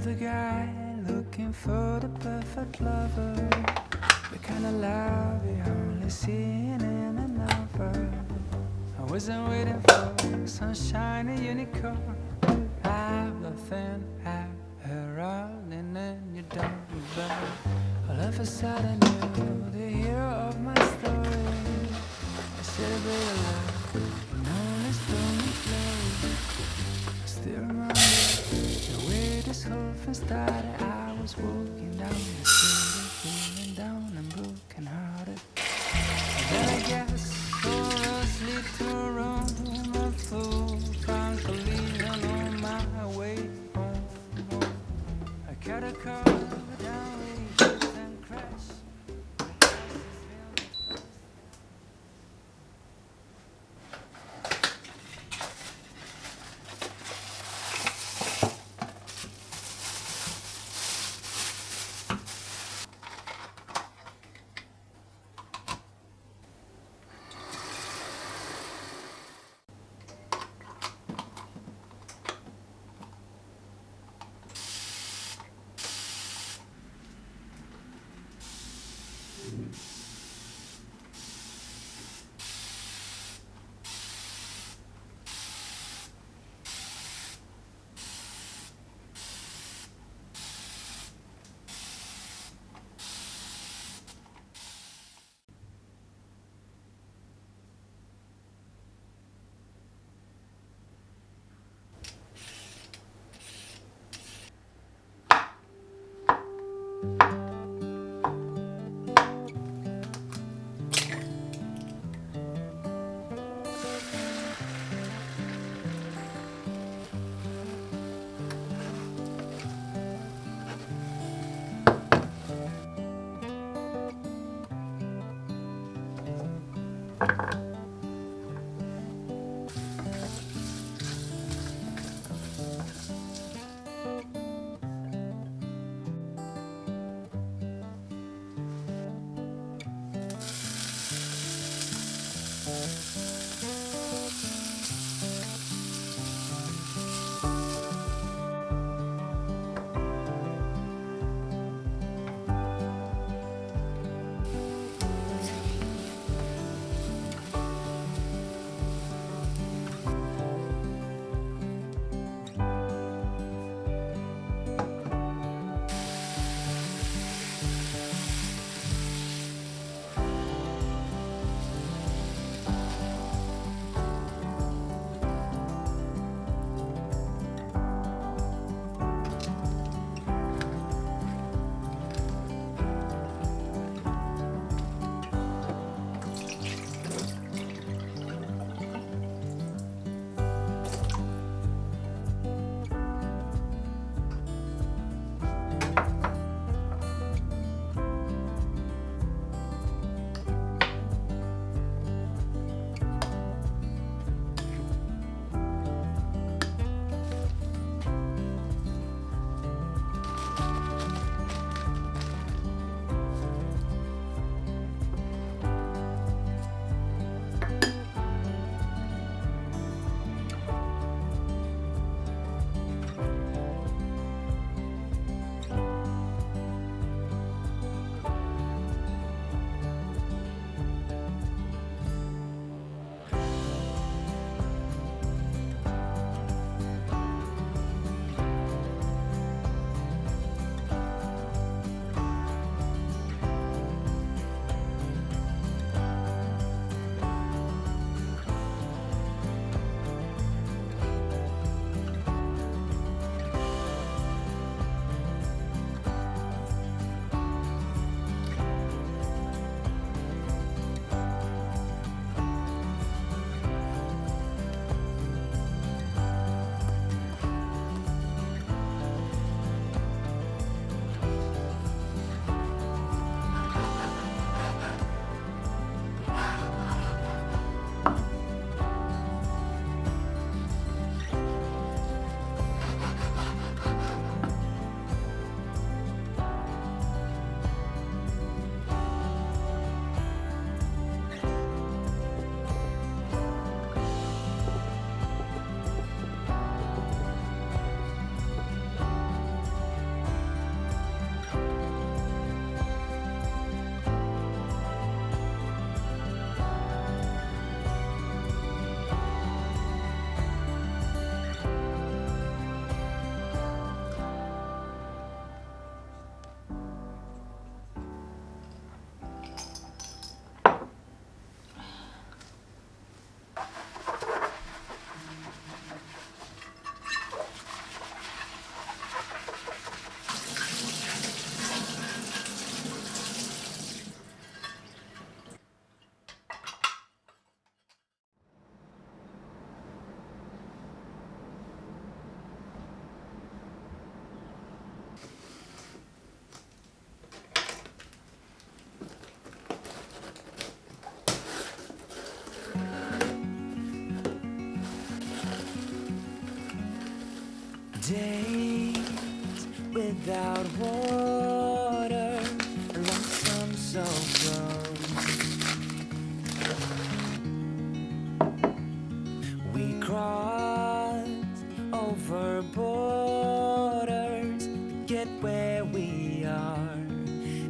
Another guy looking for the perfect lover, the kind of love you only see in a novel. I wasn't waiting for some shiny unicorn. I'm a thin hair, rolling in your don't rebel. All of a sudden you're the hero of my story. I celebrate a love and only stormy flow. I still remember the way this whole thing started. I was walking down the street, feeling down and broken hearted. Then I guess all roads lead to Rome. I'm full, constantly on my way home. I got a car down with and crash. Days without water, lonesome so close. We crossed over borders to get where we are,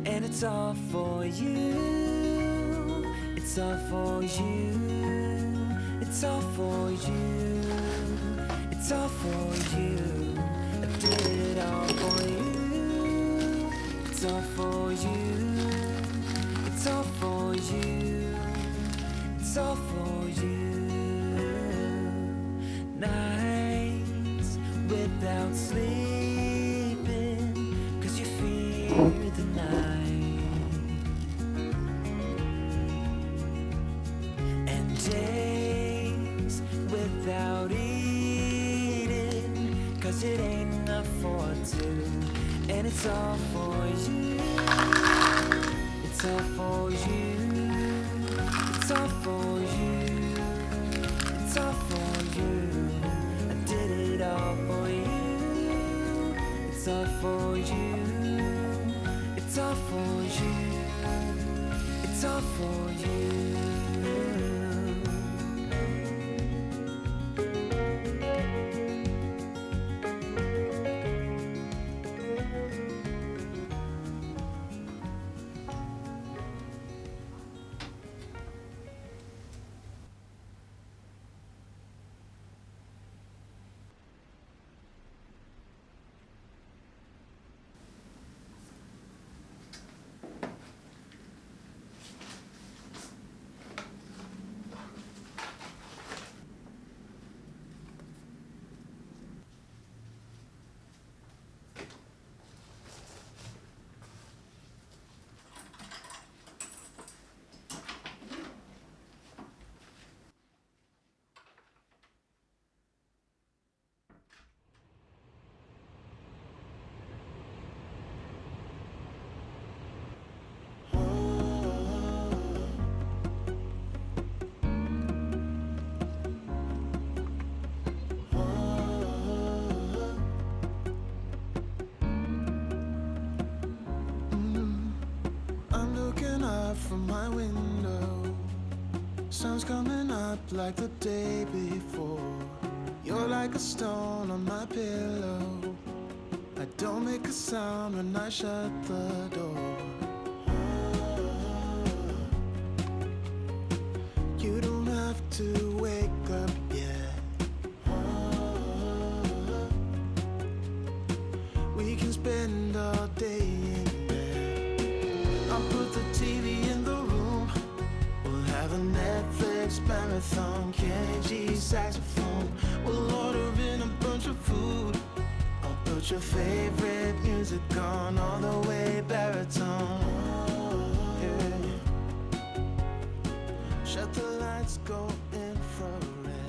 and it's all for you. It's all for you. It's all for you. It's all for you. I did it all for you. It's all for you. It's all for you. It's all for you. Nights without sleeping, 'cause you fear the night. And days without eating, 'cause it ain't enough for two. And it's all for you. It's all for you. It's all for you. It's all for you. I did it all for you. It's all for you. It's all for you. It's all for you. I'm looking out from my window. Sun's coming up like the day before. You're like a stone on my pillow. I don't make a sound when I shut the door. You don't have to wake up yet. We can spend all day in bed. I'll put the TV in the room. We'll have a Netflix marathon, Kenny G saxophone. We'll order in a bunch of food. I'll put your favorite music on all the way baritone. Yeah. Shut the lights, go infrared.